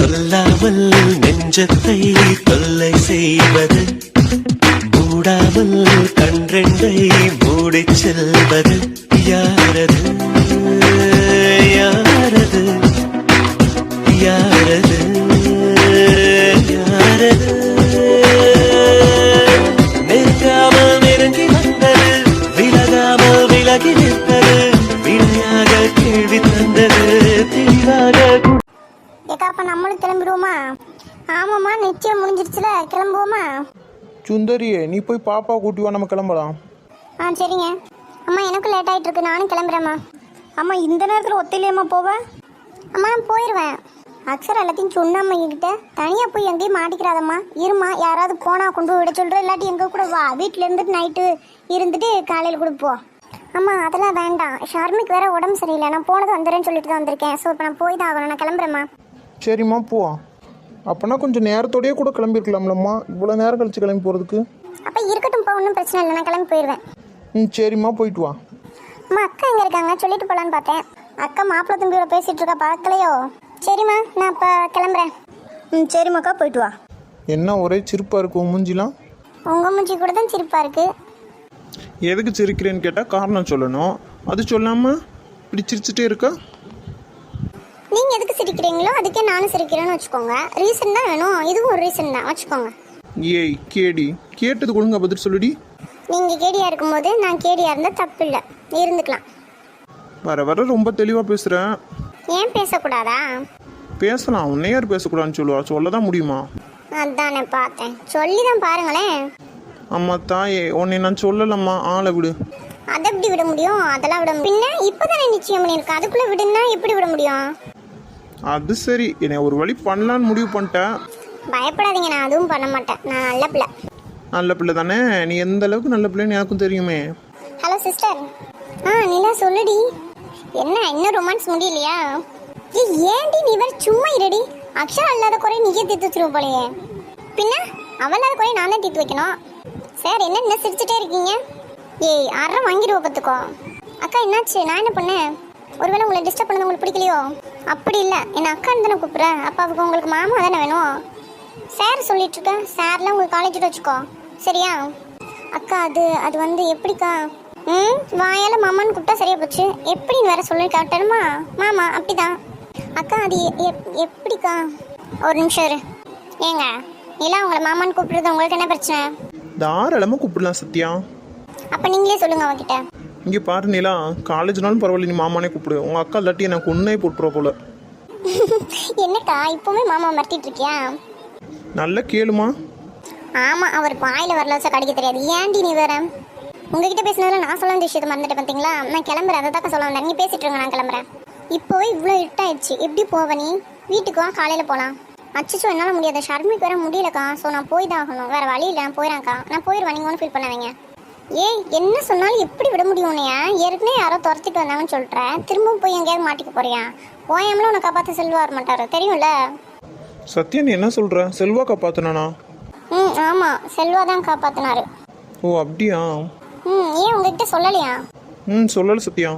சொல்லாமல் நெஞ்சத்தை தொல்லை செய்வது, மூடாமல் கன்றெண்டை மூடிச் செல்வது யாரது யாரது யாரது யாரது? நெருங்காமல் நெருங்கி வந்தது, விலகாமல் விலகி நிற்பது, வினையாக கேள்வி தந்தது தெளிவாக. ஏக்கா அப்ப நம்மளும் கிளம்பிடுவோமா? ஆமாம்மா, நிச்சயம் முடிஞ்சிருச்சுல, கிளம்புவோமா? சுந்தரியே, நீ போய் பாப்பா கூட்டி வா, நம்ம கிளம்பலாம். சரிங்க அம்மா, எனக்கும் லேட் ஆகிட்டு இருக்கு, நானும் கிளம்புறேம்மா. அம்மா இந்த நேரத்தில் ஒத்தையிலேயம்மா போவேன்? அம்மா நான் போயிடுவேன். அக்ஷர் எல்லாத்தையும் சொன்னாம்மா என்கிட்ட. தனியாக போய் எங்கேயும் மாட்டிக்கிறாதம்மா, இருமா, யாராவது போனால் கொண்டு விட சொல்கிறேன், இல்லாட்டி எங்கே கூட வா, வீட்டில் இருந்துட்டு நைட்டு இருந்துட்டு காலையில் கூட போ. அம்மா அதெல்லாம் வேண்டாம், ஷர்மிக்கு வேற உடம்பு சரியில்லை, நான் போனது வந்துடுறேன்னு சொல்லிட்டு தான் வந்திருக்கேன். ஸோ இப்போ நான் போய் தான் ஆகணும், நான் கிளம்புறேம்மா. சரிம்மா போவா. அப்போனா கொஞ்சம் நேரத்தோடயே கூட கிளம்பியிருக்கலாம்லம்மா, இவ்வளோ நேரம் கழிச்சு கிளம்பி போகிறதுக்கு. அப்போ இருக்கட்டும்ப்பா, ஒன்றும் பிரச்சனை இல்லை, நான் கிளம்பி போயிடுவேன். சரிம்மா போயிட்டு வா. அம்மா அக்கா எங்கே இருக்காங்க? சொல்லிட்டு போகலான்னு பார்த்தேன். அக்கா மாப்பிள்ளை தம்பியோட பேசிகிட்டு இருக்கா, பார்க்கலையோ? சரிம்மா நான் இப்போ கிளம்புறேன். சரிம்மாக்கா, போயிட்டு வா. என்ன ஒரே சிரிப்பாக இருக்கும் மூஞ்சிலாம்? உங்கள் மூஞ்சி கூட தான் சிரிப்பாக இருக்குது. எதுக்கு சிரிக்கிறேன்னு கேட்டால் காரணம் சொல்லணும், அது சொல்லாமல் இப்படி சிரிச்சுட்டே இருக்கா? நீங்கள் எதுக்கு சிரிக்கிறீங்களோ அதுக்கே நானும் சிரிக்கிறேன்னு வச்சுக்கோங்க. ரீசன் தான் வேணும், இதுவும் ஒரு ரீசன் தான் வச்சுக்கோங்க. ஏய் கேடி, கேட்டது ஒழுங்கா பதில் சொல்லுடி. நீங்கள் கேடியாக இருக்கும்போது நான் கேடியாக இருந்தால் தப்பு இல்லை, இருந்துக்கலாம். வர வர ரொம்ப தெளிவாக பேசுகிறேன். ஏன் பேசக்கூடாதா? பேசலாம், உன்னை யார் பேசக்கூடாதுன்னு சொல்லுவா? சொல்ல தான் முடியுமா? அதானே பார்த்தேன், சொல்லி தான் பாருங்களேன். அம்மா தாயே, உன்னை நான் சொல்லலம்மா, ஆளை விடு. அதை எப்படி விட முடியும்? அதெல்லாம் விட முடியும். பின்ன இப்போ தானே நிச்சயம் பண்ணியிருக்கேன், அதுக்குள்ளே விடுன்னா எப்படி விட முடியும்? அது சரி, என்னை ஒரு வழி பண்ணலான்னு முடிவு பண்ணிட்டேன். பயப்படாதீங்க, நான் அதுவும் பண்ண மாட்டேன், நான் நல்ல பிள்ளை. நல்ல பிள்ளை தானே நீ? எந்த அளவுக்கு நல்ல பிள்ளைன்னு எனக்கும் தெரியுமே. Hello sister. நிலா சொல்லுடி. என்ன இன்னும் ரொமான்ஸ் முடியலையா? ஏன்டி நீ வேற சும்மா இருடி. அக்ஷரா இல்லாத குறை நீயே தீர்த்து வச்சிருவோம் போலையே. பின்ன அவளாத குறை நான் தான் தீர்த்து வைக்கணும். சார் என்ன இன்னும் சிரிச்சுட்டே இருக்கீங்க? ஏய் அரை வாங்கிடுவோம் பார்த்துக்கோ. அக்கா என்னாச்சு? நான் என்ன பண்ணேன்? ஒருவேளை உங்களை டிஸ்டர்ப் பண்ணது உங்களுக்கு பிடிக்கலையோ? அப்படி இல்லை, என்ன அக்கான்னு தானே கூப்பிட்றேன். அப்போ அவருக்கு உங்களுக்கு மாமா தானே வேணும். சார் சொல்லிட்டு இருக்கேன், சார்லாம் உங்களுக்கு காலேஜில் வச்சுக்கோ சரியா? அக்கா அது வந்து எப்படிக்கா? வாயால் மாமான்னு கூப்பிட்டா சரியா போச்சு, எப்படின்னு வேற சொல்லி காட்டணுமா? மாமா அப்படிதான். அக்கா அது எப்படிக்கா? ஒரு நிமிஷம் இரு. ஏங்க இல்லை, உங்களை மாமான்னு கூப்பிடுறது உங்களுக்கு என்ன பிரச்சனை? தாராளமாக கூப்பிடலாம் சத்யா. அப்போ நீங்களே சொல்லுங்க அவகிட்ட. இங்கே பாரு நிலா, காலேஜ்னாலும் பரவாயில்ல, நீ மாமானே கூப்பிடு. உங்கள் அக்கா இல்லாட்டி எனக்கு ஒன்றே போட்டுருவா போல. என்னக்கா இப்போவுமே மாமா மறட்டிட்டு இருக்கியா? நல்ல கேளுமா. ஆமாம், அவர் வாயில் வரல வச்சா கடிக்க தெரியாது. ஏன்டி நீ வேற? உங்ககிட்ட பேசினதில் நான் சொல்ல வேண்டிய விஷயத்தை மறந்துட்டு பார்த்தீங்களா? நான் கிளம்புறேன், அதை தாக்க சொல்ல வந்தேன். நீங்கள் பேசிட்டு இருங்க, நான் கிளம்புறேன். இப்போவே இவ்வளோ இருட்டாயிடுச்சு, எப்படி போவ நீ? வீட்டுக்கு வா, காலையில் போகலாம். அச்சோ என்னால் முடியாது, ஷர்மிக்கு வேற முடியலக்கா. ஸோ நான் போய் தான் ஆகணும், வேறு வழி இல்லை. நான் போயிடறேன்க்கா, நான் போயிடுவேன், நீங்கள் ஒன்றும் ஃபீல் பண்ணாதீங்க. ஏய் என்ன சொன்னாலும் எப்படி விட முடியும் உன்னையா? ஏற்கனவே யாரோ துரத்திட்டு வந்தாங்கன்னு சொல்கிறேன், திரும்பவும் போய் எங்கேயாவது மாட்டிக்க போறியா? போயாமலும் உன்னை காப்பாற்ற செல்வா வர மாட்டார், தெரியும்ல? சத்யா நீ என்ன சொல்கிற? செல்வா காப்பாற்றினானா? ஆமாம், செல்வா தான் காப்பாற்றினாரு. ஓ அப்படியா? ஏன் உங்ககிட்ட சொல்லலையா? சொல்லலை சத்யா.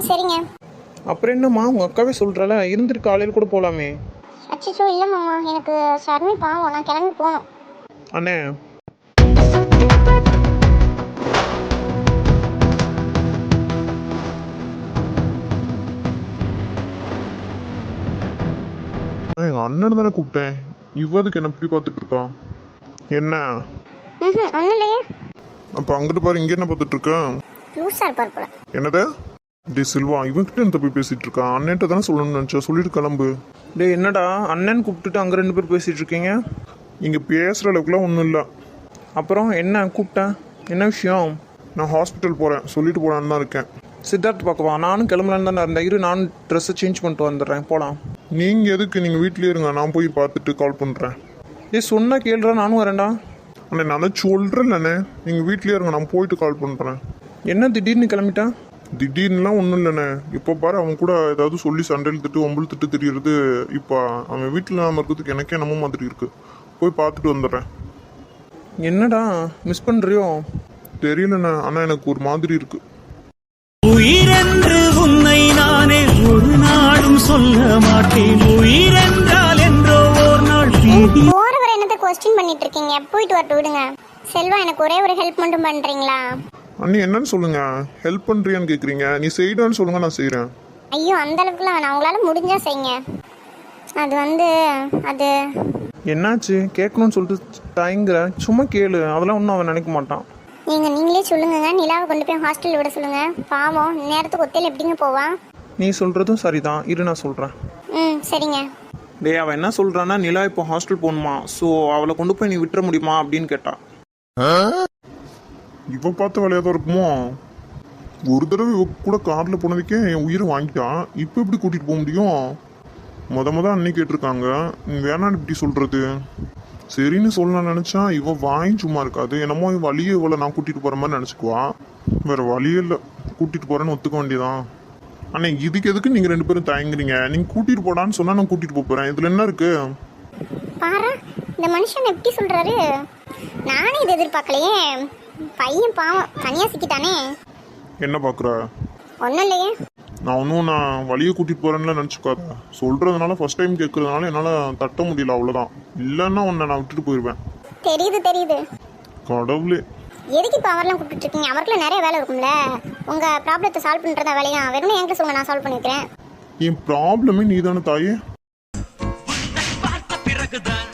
சரிங்க. அப்புறம் என்னம்மா, உங்கள் அக்காவே சொல்கிறால, இருந்துட்டு காலையில் கூட போகலாமே. அச்சோ இல்லை மாமா, எனக்கு ஷர்மி பாவம், நான் கிளம்பி போகணும். அண்ணே எங்கள் அண்ணன் தானே கூப்பிட்டேன், இவதுக்கு என்ன இப்படி பார்த்துட்டு இருக்கான்? என்ன ஒன்றும் இல்லையே. அப்போ அங்கிட்டு பாரு, இங்கே என்ன பார்த்துட்டு இருக்கான்? லூஸாக இருப்பார் போல. என்னது டி சில்வா, இவன்கிட்ட என்ன போய் பேசிட்டு இருக்கான்? அண்ணன்ட்ட தானே சொல்லணும்னு நினச்சா, சொல்லிட்டு கிளம்பு. டே என்னடா அண்ணன் கூப்பிட்டுட்டு அங்கே 2 பேர் பேசிகிட்டு இருக்கீங்க? இங்கே பேசுகிற அளவுக்குலாம் ஒன்றும் இல்லை. அப்புறம் என்ன கூப்பிட்டேன்? என்ன விஷயம்? நான் ஹாஸ்பிட்டல் போகிறேன், சொல்லிட்டு போகலான்னு தான் இருக்கேன். சித்தார்த் பார்க்கவா? நானும் கிளம்பலான்னு தானே இருந்தேன். இரு, நானும் ட்ரெஸ்ஸை சேஞ்ச் பண்ணிட்டு வந்துடுறேன், போகலாம். நீங்கள் எதுக்கு? நீங்கள் வீட்லேயே இருங்க, நான் போய் பார்த்துட்டு கால் பண்ணுறேன். சொன்னால் கேளுடா, நானும் வரேன்டா. அண்ணே நான் தான் சொல்கிறேன்லண்ணே, நீங்கள் வீட்லேயே இருங்க, நான் போயிட்டு கால் பண்ணுறேன். என்ன திடீர்னு கிளம்பிட்டான்? திடீர்னுலாம் ஒன்றும் இல்லைண்ணே, இப்போ பாரு அவன் கூட ஏதாவது சொல்லி சண்டையில் திட்டு ஒம்பள் திட்டு தெரியுறது. இப்போ அவன் வீட்டில் நாம இருக்கிறதுக்கு எனக்கே என்னமோ மாதிரி இருக்குது. போய் பார்த்துட்டு வந்துடுறேன். என்னடா மிஸ் பண்ணுறியோ? தெரியலண்ணே, ஆனால் எனக்கு ஒரு மாதிரி இருக்குது. உயிரென்று உன்னை நானே ஒரு நாளும் சொல்ல மாட்டேன். உயிரென்றால் என்றோ போறவரை என்னத்த கொஸ்டின் பண்ணிட்டு இருக்கீங்க? போயிட்டு வரட்டு விடுங்க. செல்வா, எனக்கு ஒரே ஒரு ஹெல்ப் மட்டும் பண்றீங்களா? அண்ணி என்னன்னு சொல்லுங்க, ஹெல்ப் பண்றியான்னு கேக்குறீங்க. நீ செய்யடான்னு சொல்லுங்க, நான் செய்யறேன். ஐயோ, அந்த அளவுக்குலாம் வேணாம், உங்களால முடிஞ்சா செய்யுங்க. அது வந்து அது என்னாச்சு கேட்கணும்னு சொல்லிட்டு தயங்குற? சும்மா கேளு, அதெல்லாம் ஒன்றும் அவன் நினைக்க மாட்டான். நீங்களே சொல்லுங்க. நிலாவை கொண்டு போய் ஹாஸ்டல் விட சொல்லுங்க. பாவம், நேரத்துக்கு ஒத்தையில் எப்படிங்க போவா? நீ சொல்கிறதும் சரிதான், இரு நான் சொல்கிறேன். சரிங்க. டேய், அவன் என்ன சொல்கிறான்னா நிலா இப்போ ஹாஸ்டல் போகணுமா, ஸோ அவளை கொண்டு போய் நீ விட்டுற முடியுமா அப்படின்னு கேட்டா. இவ பார்த்த வேலையா தான் இருக்குமோ? ஒரு தடவை இவ கூட கார்ல போனதுக்கே என் உயிரை வாங்கிட்டான். இப்போ எப்படி கூட்டிட்டு போக முடியும்? மொத அன்னைக்கு கேட்டிருக்காங்க, வேணான்னு இப்படி சொல்றது. சரின்னு சொல்லலாம் நினைச்சா இவ வாயும் சும்மா இருக்காது. என்னமோ வழியே இவளை நான் கூட்டிட்டு போற மாதிரி நினைச்சுக்குவா. வேற வழியே இல்லை, கூட்டிட்டு போறேன்னு ஒத்துக்க வேண்டியதான். அண்ணே, இதுக்கு எதுக்கு நீங்க 2 பேரும் தயங்குறீங்க? நீங்க கூட்டிட்டு போடான்னு சொன்னா நான் கூட்டிட்டு போறேன். இதுல என்ன இருக்கு? பாரு, இந்த மனுஷன் எப்படி சொல்றாரு. நானே இதை எதிர்பார்க்கலையே. பையன் பாவம் தனியா சிக்கிட்டானே. என்ன பாக்குற? ஒன்றும் இல்லையே. நான் வழியை கூட்டிட்டு போறேன்னு நினைச்சுக்காத. சொல்றதுனால ஃபர்ஸ்ட் டைம் கேட்கறதுனால என்னால தட்ட முடியல, அவ்வளவுதான். இல்லைன்னா உன்னை நான் விட்டுட்டு போயிடுவேன். தெரியுது. கடவுளே, எதுக்கு இப்போ அவரெல்லாம் கூப்பிட்டு இருக்கீங்க? அவருக்குள்ள நிறைய வேலை இருக்கும்ல. உங்க ப்ராப்ளத்தை சால்வ் பண்றதா வேலையா? வெறும் என்கிட்ட சொல்லுங்க, நான் சால்வ் பண்ணிக்கிறேன். என் ப்ராப்ளமே நீ தானே தாயே. பார்த்த பிறகுதான்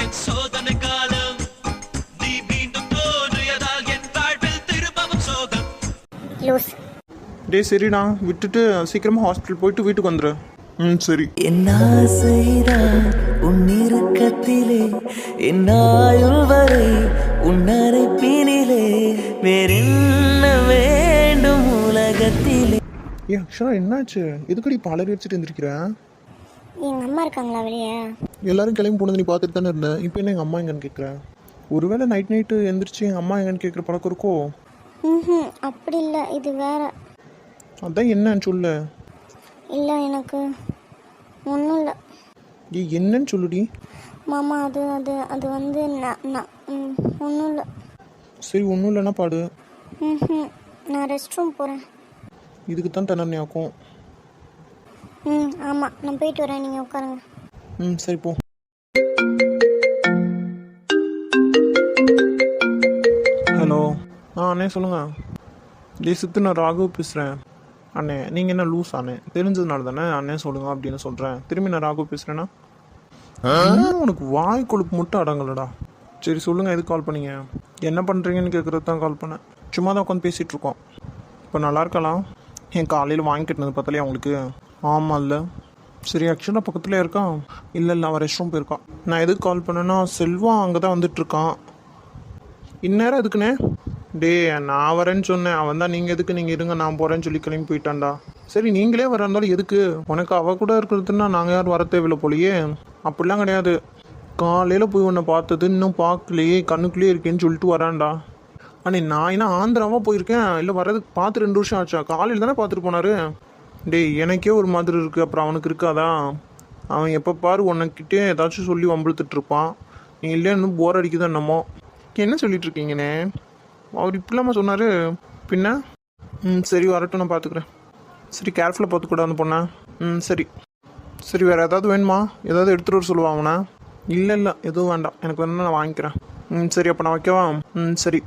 என் சோதனை காலம். நீ மீண்டும் தோன்றியதால் என் வாழ்வில் திரும்பவும் சோகம். லூஸ். டே சரிடா, விட்டுட்டு சீக்கிரமாக ஹாஸ்பிட்டல் போயிட்டு வீட்டுக்கு வந்துடு. சரி. என் ஆசைதான் உன் இறுக்கத்திலே, என் ஆயுள் வரை உன் அரைப்பினிலே, வேறென்ன வேண்டும் உலகத்திலே. அக்ஷரா என்னாச்சு? எதுக்கடி இப்போ அலறி வச்சுட்டு இருந்திருக்கிறேன்? எங்க அம்மா இருக்காங்களா வெளியே? எல்லாரும் கிளம்பி போனது நீ பார்த்துட்டு தானே இருந்தேன். இப்போ என்ன எங்கள் அம்மா எங்கன்னு கேட்குறேன்? ஒருவேளை நைட்டு எந்திரிச்சு எங்கள் அம்மா எங்கன்னு கேட்குற பழக்கம் இருக்கோ? அப்படி இல்லை, இது வேற. அதான் என்னன்னு சொல்லு. இல்லை, எனக்கு ஒன்றும் இல்லை. என்னன்னு சொல்லுடி. மாமா, அது அது அது வந்து ஒன்றும் இல்லை. சரி, ஒன்றும் இல்லைன்னா பாடு. நான் ரெஸ்ட் ரூம் போகிறேன். இதுக்கு தான் தண்டனையாக்கும். ஆமாம், நான் போயிட்டு வரேன், நீங்கள் உட்காருங்க. சரி போ. ஹலோ. அண்ணே சொல்லுங்கள். சித்து, நான் ராகு பேசுகிறேன். அண்ணே, நீங்கள் என்ன லூஸ் அண்ணே? தெரிஞ்சதுனால தானே அண்ணே சொல்லுங்க அப்படின்னு சொல்கிறேன். திரும்பி நான் ராகு பேசுகிறேன்னா உனக்கு வாய் கொழுப்பு மட்டும் அடங்கலடா. சரி சொல்லுங்கள், எதுக்கு கால் பண்ணீங்க? என்ன பண்ணுறீங்கன்னு கேட்குறது தான் கால் பண்ணேன். சும்மா தான் உட்காந்து பேசிகிட்டு இருக்கோம். இப்போ நல்லா இருக்கலாம். என் காலையில் வாங்கிக்கிட்டது பார்த்தாலே அவங்களுக்கு. ஆமாம் இல்லை. சரி, ஆக்சுவலாக பக்கத்துலேயே இருக்கான். இல்லை அவன் ரெஸ்ட் ரூம் போயிருக்கான். நான் எதுக்கு கால் பண்ணேன்னா, செல்வா அங்கே தான் வந்துட்டுருக்கான். இந்நேரம் எதுக்குண்ணே? டே, நான் வரேன்னு சொன்னேன். அவன் தான் நீங்கள் எதுக்கு, நீங்கள் இருங்க நான் போகிறேன்னு சொல்லி கிளம்பி போயிட்டான்டா. சரி, நீங்களே வர இருந்தாலும் எதுக்கு? உனக்கு அவள் கூட இருக்கிறதுன்னா நாங்கள் யாரும் வர தேவையில்லை போலையே. அப்படிலாம் கிடையாது. காலையில் போய் உன்னை பார்த்தது இன்னும் பார்க்கலையே, கண்ணுக்குள்ளேயே இருக்கேன்னு சொல்லிட்டு வரான்டா. அண்ணே, நான் என்ன ஆந்திராவாக போயிருக்கேன்? இல்லை வர்றதுக்கு பார்த்து 2 வருஷம் ஆச்சா? காலையில் தானே பார்த்துட்டு போனார். டேய், எனக்கே ஒரு மாதிரி இருக்குது, அப்புறம் அவனுக்கு இருக்காதா? அவன் எப்போ பாரு உனக்கிட்டே ஏதாச்சும் சொல்லி வம்பிழுத்துட்ருப்பான். நீ இல்லையா இன்னும் போர் அடிக்குது என்னமோ. என்ன சொல்லிட்டு இருக்கீங்கண்ணே? அவர் இப்படிலாமா சொன்னார்? பின்ன சரி வரட்டும், நான் பார்த்துக்குறேன். சரி, கேர்ஃபுல்லாக பார்த்துக்கூட அந்த பொண்ணை. சரி. வேறு ஏதாவது வேணுமா? ஏதாவது எடுத்துகிட்டு வர சொல்லுவா அவனை? இல்லை எதுவும் வேண்டாம், எனக்கு வேணும்னா நான் வாங்கிக்கிறேன். சரி, அப்போ நான் வைக்கவா? சரி.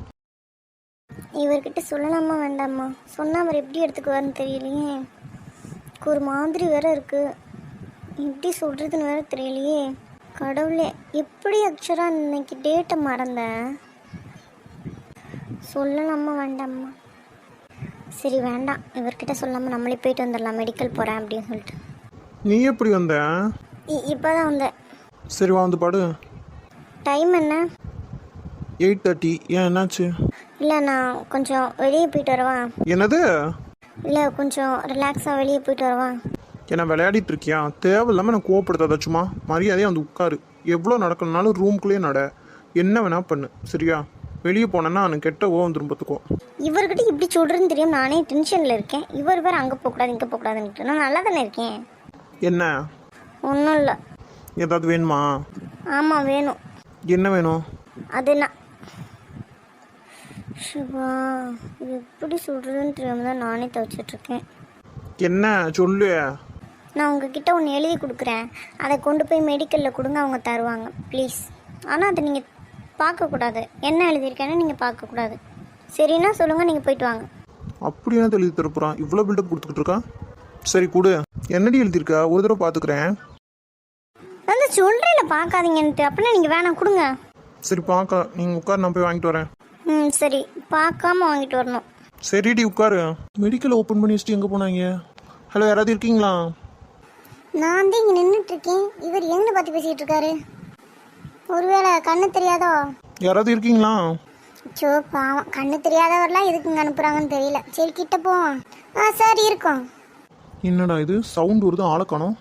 இவர்கிட்ட சொல்லலாமா வேண்டாமா? சொன்னால் அவர் எப்படி எடுத்துக்குவார்னு தெரியலையே. ஒரு மாதிரி வேற இருக்கு. எப்படி சொல்கிறதுன்னு வேற தெரியலையே. கடவுளே, எப்படி அக்ஷரா இன்னைக்கு டேட்டை மறந்தேன். சொல்லலாமா வேண்டாமா? சரி வேண்டாம், இவர்கிட்ட சொல்லாமல் நம்மளே போயிட்டு வந்துடலாம். மெடிக்கல் போகிறேன் அப்படின்னு சொல்லிட்டு. நீ எப்படி வந்த? இப்போ தான் வந்தேன். சரி, வா வந்து பாடு. டைம் என்ன? 8:30. ஏன், என்னாச்சு? இல்லை, நான் கொஞ்சம் வெளியே போயிட்டு வரவா? என்னது? இல்லை, கொஞ்சம் ரிலாக்ஸாக வெளியே போயிட்டு வரவா? என்ன விளையாடிட்டு இருக்கியா? தேவையில்லாமல் நான் கோவப்படுத்தாத. சும்மா மரியாதையாக வந்து உட்காரு. எவ்வளோ நடக்கணும்னாலும் ரூம்குள்ளேயே நட. என்ன வேணா பண்ணு, சரியா? வெளியே போனேன்னா எனக்கு கெட்ட ஓவம் திரும்பத்துக்கோ. இவர்கிட்ட இப்படி சொல்கிறதுன்னு தெரியும். நானே டென்ஷனில் இருக்கேன். இவர் வேறு அங்கே போகக்கூடாது இங்கே போகக்கூடாதுன்ட்டு. நான் நல்லா தானே இருக்கேன். என்ன? ஒன்றும் இல்லை. ஏதாவது வேணுமா? ஆமாம், வேணும். என்ன வேணும்? அது நான் சிவா, இது எப்படி சொல்கிறதுன்னு தெரியாமல் தான் நானே துவைச்சிட்ருக்கேன். என்ன சொல்லு. நான் உங்ககிட்ட ஒன்று எழுதி கொடுக்குறேன், அதை கொண்டு போய் மெடிக்கலில் கொடுங்க, அவங்க தருவாங்க ப்ளீஸ். ஆனால் அதை நீங்கள் பார்க்கக்கூடாது, என்ன எழுதியிருக்கேன்னு நீங்கள் பார்க்கக்கூடாது. சரின்னா சொல்லுங்கள், நீங்கள் போயிட்டு வாங்க. அப்படி என்ன எழுதி தரப்போறான்? இவ்வளோ பில்டப் கொடுத்துக்கிட்டு இருக்கான். சரி கொடு. என்னடி எழுதியிருக்கா? ஒரு தடவை பார்த்துக்கிறேன். வந்து சொல்கிறேன்ல பார்க்காதீங்கன்ட்டு, அப்படின்னா நீங்கள் வேணாம் கொடுங்க. சரி பார்க்க, நீங்கள் உட்கார், நான் போய் வாங்கிட்டு வரேன். சரி, பார்க்காம வாங்கிட்டு வரணும். சரிடி உட்காரு. மெடிக்கல் ஓப்பன் பண்ணி வச்சுட்டு எங்கே போனாங்க? ஹலோ, யாராவது இருக்கீங்களா? நான் வந்து இங்கே நின்றுட்டுருக்கேன், இவர் எங்கே பார்த்து பேசிகிட்டு இருக்காரு? ஒருவேளை கண்ணு தெரியாதோ? யாராவது இருக்கீங்களா? சோ பாவம், கண்ணு தெரியாதவரெலாம் எதுக்குங்க அனுப்புகிறாங்கன்னு தெரியல. சரி கிட்ட போவோம். சார் இருக்கோம். என்னடா இது சவுண்ட் வருது, ஆளை காணோம்.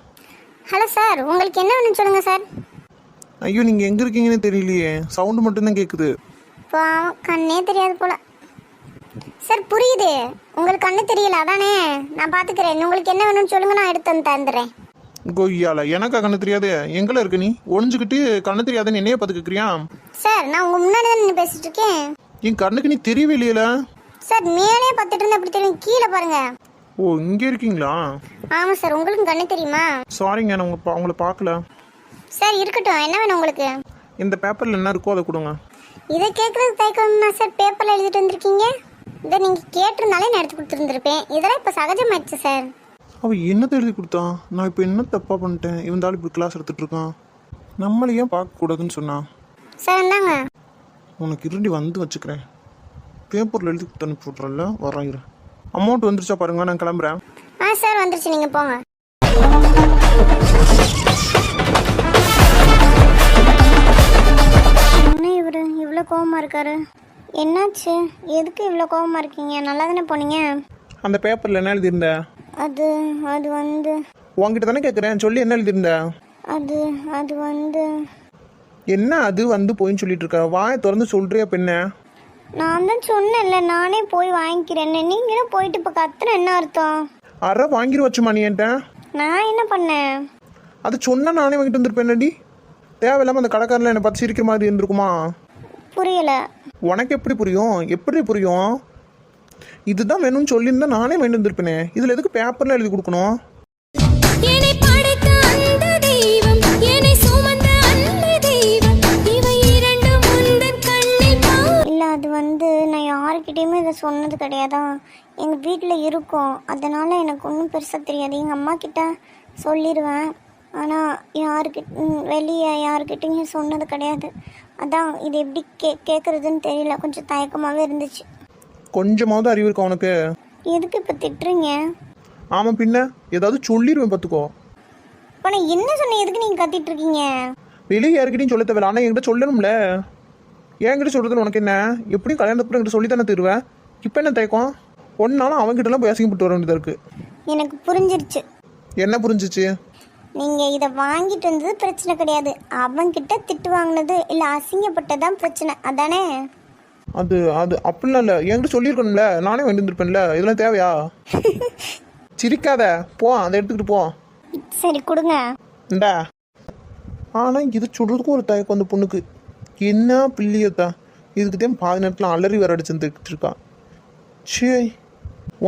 ஹலோ சார், உங்களுக்கு என்ன வேணும்னு சொல்லுங்கள் சார். ஐயோ, நீங்கள் எங்கே இருக்கீங்கன்னு தெரியலையே, சவுண்டு மட்டும்தான் கேட்குது. பாவம், கண்ணே தெரியாது போல. சார் புரியுது, உங்களுக்கு கண்ணு தெரியல அதானே, நான் பார்த்துக்கிறேன். உங்களுக்கு என்ன வேணும்னு சொல்லுங்கள், நான் எடுத்து வந்து தந்துடுறேன். கொய்யால, எனக்கா கண்ணு தெரியாது? எங்கே இருக்க நீ? ஒளிஞ்சுக்கிட்டு கண்ணு தெரியாதுன்னு என்னைய பார்த்துக்கிறியா? சார் நான் உங்கள் முன்னாடி தான் நின்று பேசிட்டு இருக்கேன். என் கண்ணுக்கு நீ தெரியவே இல்லையில. சார் மேலே பார்த்துட்டு இருந்தா எப்படி தெரியும்? கீழே பாருங்க. ஓ, இங்கே இருக்கீங்களா? ஆமாம் சார், உங்களுக்கு கண்ணு தெரியுமா? சாரிங்க, நான் உங்களை பார்க்கல. சார் இருக்கட்டும், என்ன வேணும் உங்களுக்கு? இந்த பேப்பரில் என்ன இருக்கோ அதை கொடுங்க. இதை கேட்குறது தயக்கம்னா சார்? பேப்பரில் எழுதிட்டு வந்திருக்கீங்க. இதை நீங்கள் கேட்டிருந்தாலே நான் எடுத்து கொடுத்துருந்துருப்பேன். இதெல்லாம் இப்போ சகஜமாயிடுச்சு சார். அவள் என்னத்தை எழுதி கொடுத்தான்? நான் இப்போ என்ன தப்பாக பண்ணிட்டேன்? இவந்தாலும் இப்படி கிளாஸ் எடுத்துகிட்டு இருக்கான். நம்மளை ஏன் பார்க்கக்கூடாதுன்னு சொன்னான்? சார் இந்தாங்க. உனக்கு இருண்டி வந்து வச்சுக்கிறேன். பேப்பரில் எழுதி கொடுத்து அனுப்பி விட்றல, வராங்க. அமௌண்ட் வந்துருச்சா பாருங்க, நான் கிளம்புறேன். சார் வந்துருச்சு, நீங்கள் போங்க. என்ன இவர் இவ்வளோ கோவமாக இருக்காரு? என்னாச்சு? எதுக்கு இவ்வளோ கோவமாக இருக்கீங்க? நல்லா தானே போனீங்க. அந்த பேப்பரில் என்ன எழுதியிருந்த? அது வந்து உங்ககிட்ட தானே கேட்குறேன், சொல்லி என்ன எழுதியிருந்த? அது வந்து என்ன அது வந்து போயின்னு சொல்லிட்டு இருக்க? வாயை திறந்து சொல்றியா பெண்ண? நான் தான் சொன்னேன்ல, நானே போய் வாங்கிக்கிறேன்னு. நீங்களும் போயிட்டு இப்போ கத்துன என்ன அர்த்தம்? அரை வாங்கிரு வச்சுமா நீ என்கிட்ட. நான் என்ன பண்ணேன்? அது சொன்னால் நானே வாங்கிட்டு வந்திருப்பேன்டி. தேவையில்லாமல் அந்த கடைக்காரில் என்னை பார்த்து சிரிக்கிற மாதிரி இருந்திருக்குமா? புரியல. உனக்கு எப்படி புரியும்? எப்படி புரியும்? இதுதான் வேணும்னு சொல்லியிருந்தா நானே வாங்கிட்டு வந்திருப்பேனே. இதில் எதுக்கு பேப்பரில் எழுதி கொடுக்கணும்? இல்லை, அது வந்து நான் யாருக்கிட்டேயுமே இதை சொன்னது கிடையாதா. எங்கள் வீட்டில் இருக்கோம், அதனால் எனக்கு ஒன்றும் பெருசாக தெரியாது. எங்கள் அம்மா கிட்ட சொல்லிடுவேன், ஆனால் வெளியே யாருக்கிட்டையும் சொன்னது கிடையாது. அதான் இது எப்படி கேட்குறதுன்னு தெரியல, கொஞ்சம் தயக்கமாகவே இருந்துச்சு. கொஞ்சமாவது அறிவு இருக்கா உனக்கு? எதுக்கு இப்போ திட்டுறீங்க? ஆமாம் பின்ன, ஏதாவது சொல்லிடுவேன் பார்த்துக்கோ. இப்போ நான் என்ன சொன்னேன், எதுக்கு நீங்கள் கத்திட்டு இருக்கீங்க? வெளியே யாருக்கிட்டையும் சொல்ல தேவையில்ல, ஆனால் என்கிட்ட சொல்லணும்ல. என்கிட்ட சொல்கிறதுன்னு உனக்கு என்ன? எப்படியும் கல்யாணத்துக்கு என்கிட்ட சொல்லி தானே தருவேன். இப்போ என்ன தயக்கம்? ஒன்னாலும் அவங்ககிட்டலாம் போய் அசிங்கப்பட்டு வர வேண்டியதாக இருக்குது. எனக்கு புரிஞ்சிருச்சு. என்ன புரிஞ்சிச்சு? நீங்கள் இதை வாங்கிட்டு வந்தது பிரச்சனை கிடையாது, அவங்கிட்ட திட்டு வாங்கினது இல்லை அசிங்கப்பட்டதான் பிரச்சனை, அதானே? அது அது அப்படிலாம் இல்லை, என்கிட்ட சொல்லியிருக்கணும்ல, நானே வாங்கிட்டு வந்திருப்பேன்ல. இதெல்லாம் தேவையா? சிரிக்காத, போ, அதை எடுத்துக்கிட்டு போ. சரி கொடுங்க. இந்தா. ஆனால் இது சொல்கிறதுக்கும் ஒரு தயக்கம் அந்த பொண்ணுக்கு. என்ன பிள்ளையத்தா, இதுக்கு தான் பாதி நேரத்தில் அலறி வர அடிச்சுருக்கான். சே,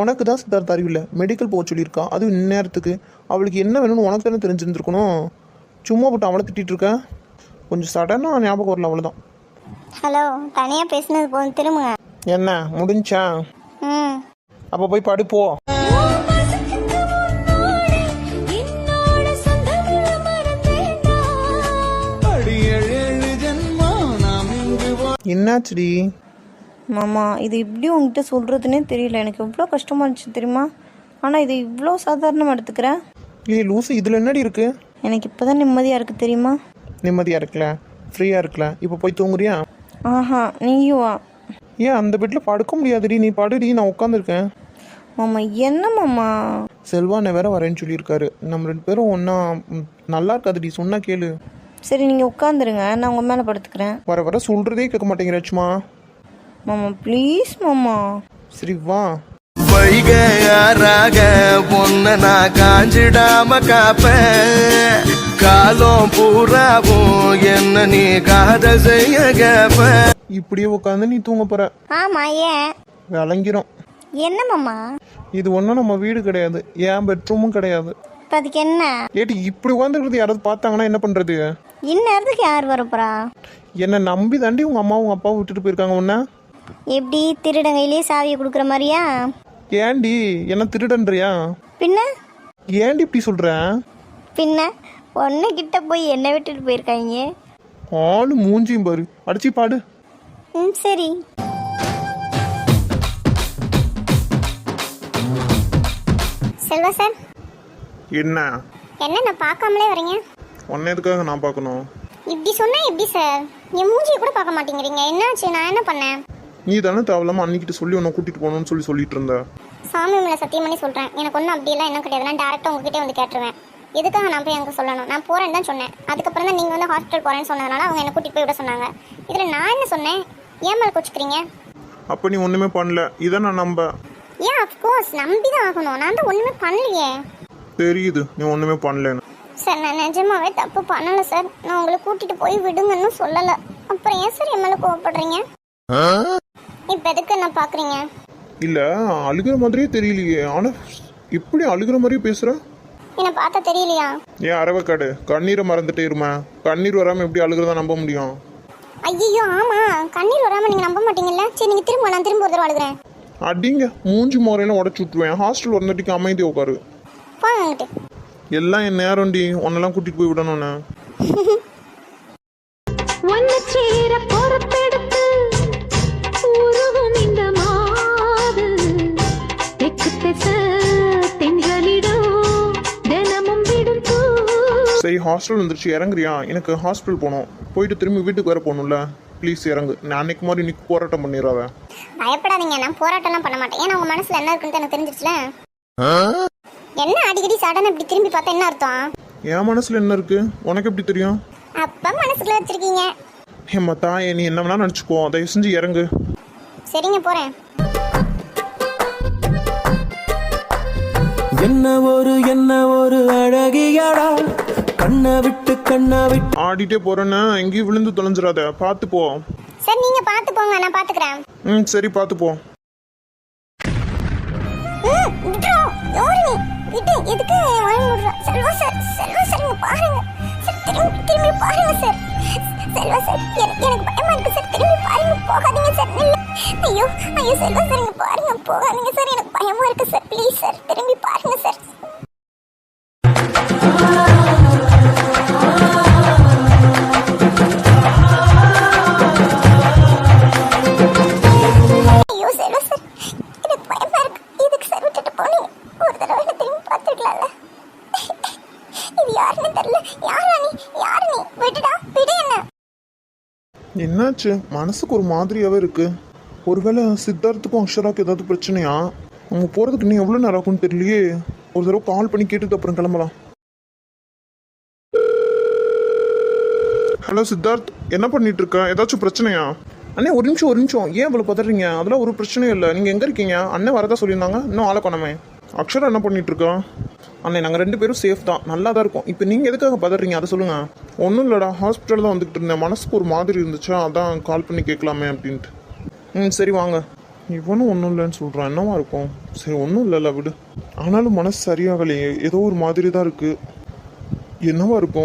உனக்கு தான் சித்தார்த்த அறிவில்லை, மெடிக்கல் போக சொல்லியிருக்கா, அதுவும் இந்நேரத்துக்கு. அவளுக்கு என்ன வேணும்னு உனக்கு தானே தெரிஞ்சிருந்துருக்கணும். சும்மா போட்டு அவளை திட்டிகிட்டு இருக்கேன். கொஞ்சம் சடனாக ஞாபகம் வரல, அவ்வளோதான். ஹலோ, தனியாக பேசினது போதும், திரும்புங்க. என்ன முடிஞ்சா? அப்போ போய் படுப்போ. என்னாச்சுடி மாமா? இது இப்படி உங்ககிட்ட சொல்கிறதுனே தெரியல, எனக்கு எவ்வளோ கஷ்டமாக இருந்துச்சு தெரியுமா? ஆனால் இது இவ்வளோ சாதாரணமாக எடுத்துக்கிறேன். ஏய் லூசு, இதில் என்னடி இருக்கு? எனக்கு இப்போ தான் நிம்மதியாக இருக்குது தெரியுமா? நிம்மதியாக இருக்கல, ஃப்ரீயாக இருக்கல. இப்போ போய் தூங்குறியா? ஆஹா, நீயும் வா. ஏன் அந்த பெட்டில் படுக்க முடியாதுடி, நீ படுடி, நான் உட்காந்துருக்கேன். மாமா என்ன மாமா? செல்வானை வேற வரேன்னு சொல்லியிருக்காரு. நம்ம 2 பேரும் ஒன்றா நல்லா இருக்காதுடி, சொன்னா கேளு. சரி நீங்கள் உட்காந்துருங்க, நான் உங்கள் மேலே படுத்துக்கிறேன். வர வர சொல்கிறதே கேட்க மாட்டேங்கிறாச்சுமா. மாமா ப்ளீஸ் மாமா. சரி வா. வைகையாராக பொண்ண நான் காஞ்சிடாம காப்பேன், காலம் பூராவும் என்ன நீ காத செய்ய கேப்ப. இப்படியே உட்காந்து நீ தூங்க போற. ஆமாம், ஏன்? விளங்கிரும். என்ன மாமா? இது ஒன்றும் நம்ம வீடு கிடையாது, என் பெட்ரூமும் கிடையாது. இப்போ அதுக்கு என்ன? ஏடி இப்படி உட்காந்துருக்கிறது யாராவது பார்த்தாங்கன்னா என்ன பண்ணுறது? இந்நேரத்துக்கு யார் வரப்போறா? என்னை நம்பி தாண்டி உங்கள் அம்மாவும் உங்கள் அப்பாவும் விட்டுட்டு போயிருக்காங்க உன்ன. எப்படி திருடங்கையிலேயே சாவியை கொடுக்குற மாதிரியா? ஏண்டி என்ன திருடன்றியா? பின்ன ஏண்டி இப்படி சொல்கிற? பின்ன ஒன்று கிட்ட போய் என்னை விட்டுட்டு போயிருக்காங்க. ஆளு மூஞ்சியும் பாரு, அடிச்சு பாடு. சரி. செல்வா சார். என்ன என்ன நான் பார்க்காமலே வரீங்க? உன்ன எதுக்காக நான் பார்க்கணும்? இப்படி சொன்னா எப்படி சார்? என் மூஞ்சியை கூட பார்க்க மாட்டேங்கிறீங்க. என்னாச்சு? நான் என்ன பண்ணேன்? நீ தானே தேவையில்லாமல் அன்னிக்கிட்ட சொல்லி உன்னை கூட்டிகிட்டு போகணும்னு சொல்லிட்டு இருந்த. சாமி மேலே சத்தியம் பண்ணி சொல்கிறேன், எனக்கு ஒன்றும் அப்படியெல்லாம் என்ன கிடையாது. நான் டேரெக்டாக உங்ககிட்டே வந்து கேட்டுருவேன். எதுக்காக நான் போய் எனக்கு சொல்லணும்? நான் போகிறேன்னு தான் சொன்னேன். அதுக்கப்புறம் தான் நீங்கள் வந்து ஹாஸ்பிட்டல் போகிறேன்னு சொன்னதுனால அவங்க என்னை கூட்டிகிட்டு போய் விட சொன்னாங்க. இதில் நான் என்ன சொன்னேன்? ஏன் மேலே கோச்சிக்கிறீங்க? அப்போ நீ ஒன்றுமே பண்ணல, இதை நான் நம்ப. ஏன் அஃப்கோர்ஸ் நம்பி தான் ஆகணும். நான் தான் ஒன்றுமே பண்ணலையே. தெரியுது நீ ஒன்றுமே பண்ணலன்னு. சார் நான் நிஜமாவே தப்பு பண்ணலை சார். நான் உங்களை கூட்டிகிட்டு போய் விடுங்கன்னு சொல்லலை. அப்புறம் ஏன் சார் என் மேலே கோவப்படுறீங்க? இப்போ எதுக்கு என்ன பார்க்குறீங்க? இல்லை அழுகிற மாதிரியே தெரியலையே, ஆனால் எப்படி அழுகிற மாதிரியே பேசுகிற? என்னை பார்த்தா தெரியலையா? ஏன் அரவக்காடு கண்ணீரை மறந்துட்டே இருமா? கண்ணீர் வராமல் எப்படி அழுகிறதா நம்ப முடியும்? ஐயோ ஆமாம், கண்ணீர் வராமல் நீங்கள் நம்ப மாட்டீங்கல்ல. சரி நீங்கள் திரும்ப, நான் திரும்ப ஒரு தடவை அழுகிறேன். அடிங்க மூஞ்சி முறையெல்லாம் உடச்சு விட்டுருவேன். ஹாஸ்டல் வந்துட்டுக்கு அமைதியாக உட்காரு. போங்க அங்கிட்டு. எல்லாம் என் நேரம்டி, உன்னெல்லாம் கூட்டிகிட்டு போய் விடணும்னு. சரி ஹாஸ்டல் வந்துருச்சு, இறங்குறியா? எனக்கு ஹாஸ்பிட்டல் போகணும், போயிட்டு திரும்பி வீட்டுக்கு வர போகணும்ல. ப்ளீஸ் இறங்கு. நான் அன்னைக்கு மாதிரி இன்னைக்கு போராட்டம் பண்ணிடுறாத. பயப்படாதீங்க, நான் போராட்டம்லாம் பண்ண மாட்டேன். ஏன்னா உங்க மனசுல என்ன இருக்குன்னு எனக்கு தெரிஞ்சிருச்சுல. என்ன அடிக்கடி சடனா இப்படி திரும்பி பார்த்தா என்ன அர்த்தம்? என் மனசுல என்ன இருக்கு உனக்கு எப்படி தெரியும்? அப்ப மனசுக்குள்ள வச்சிருக்கீங்க. ஏம்மா தாயே, நீ என்ன வேணா நினச்சிக்கோ, தயவு செஞ்சு இறங்கு. சரிங்க போறேன். என்ன ஒரு அழகியடா, கண்ணை விட்டு ஆடிட்டே போறேன்னு எங்கேயும் விழுந்து தொலைஞ்சிடாத, பார்த்து போ. சரி நீங்க பார்த்து போங்க, நான் பாத்துக்கிறேன். சரி பார்த்து போ. எதுக்கு செல்வா சார், செல்வா சார் இங்க பாருங்க சார், திரும்பி பாருங்க சார். செல்வா சார் எனக்கு பயமா இருக்கு சார், திரும்பி பாருங்க, போகாதீங்க சார். ஐயோ ஐயோ செல்வா சார் இங்க பாருங்க, போகாதீங்க சார், எனக்கு பயமா இருக்கு சார். ப்ளீஸ் சார் திரும்பி பாருங்க சார். ஐயோ செல்வா சார் எனக்கு பயமா இருக்கு. இதுக்கு சார் விட்டுட்டு போனீங்க? ஒரு தடவை திரும்பி பார்த்துக்கலாம்ல. இது யாருன்னு தெரியல. யாரா நீ? யாரு நீ? விடுடா, விடு என்ன. என்னாச்சு? மனசுக்கு ஒரு மாதிரியாவே இருக்கு. ஒருவேளை சித்தார்த்துக்கும் அக்ஷராவுக்கு ஏதாவது பிரச்சனையா? அவங்க போறதுக்கு இன்னும் எவ்வளோ நேரம் ஆகும்னு தெரியலையே. ஒரு தடவை கால் பண்ணி கேட்டுட்டு அப்புறம் கிளம்பலாம். ஹலோ சித்தார்த், என்ன பண்ணிட்டு இருக்க? ஏதாச்சும் பிரச்சனையா? அண்ணே ஒரு நிமிஷம், ஏன் இவ்வளோ பதறீங்க? அதெல்லாம் ஒரு பிரச்சனையும் இல்லை. நீங்கள் எங்கே இருக்கீங்க? அண்ணன் வரதா சொல்லியிருந்தாங்க, இன்னும் ஆளை காணோமே. அக்ஷரா என்ன பண்ணிட்டு இருக்கா? அண்ணே நாங்கள் 2 பேரும் சேஃப் தான், நல்லா தான் இருக்கோம். இப்போ நீங்கள் எதுக்காக பதறீங்க அதை சொல்லுங்கள். ஒன்றும் இல்லைடா, ஹாஸ்பிட்டல் தான் வந்துக்கிட்டு இருந்தேன். மனசுக்கு ஒரு மாதிரி இருந்துச்சா, அதான் கால் பண்ணி கேட்கலாமே அப்படின்ட்டு. சரி வாங்க. இவனும் ஒன்றும் இல்லைன்னு சொல்கிறான், என்னவா இருக்கும்? சரி ஒன்றும் இல்லைல்ல விடு. ஆனாலும் மனசு சரியாகலையே, ஏதோ ஒரு மாதிரி தான் இருக்குது. என்னவா இருக்கும்?